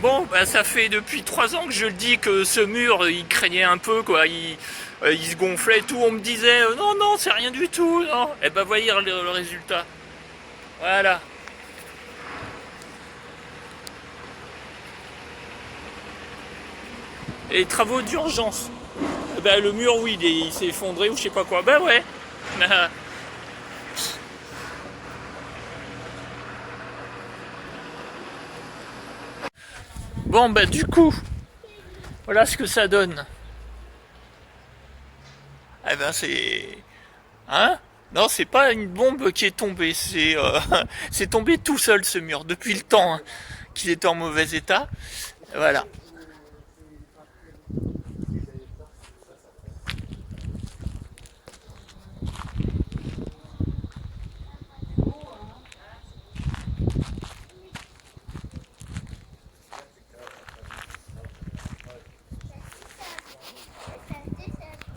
Bon, bah, ça fait depuis 3 ans que je le dis que ce mur, il craignait un peu, quoi. Il se gonflait et tout. On me disait, non, non, c'est rien du tout, non. Et ben, voyez le résultat. Voilà. Et travaux d'urgence. Eh ben, le mur, oui, il s'est effondré ou je sais pas quoi. Ben ouais. Bon, ben du coup, voilà ce que ça donne. Eh ben, c'est... Hein? Non, c'est pas une bombe qui est tombée, c'est tombé tout seul ce mur, depuis le temps hein, qu'il était en mauvais état. Voilà.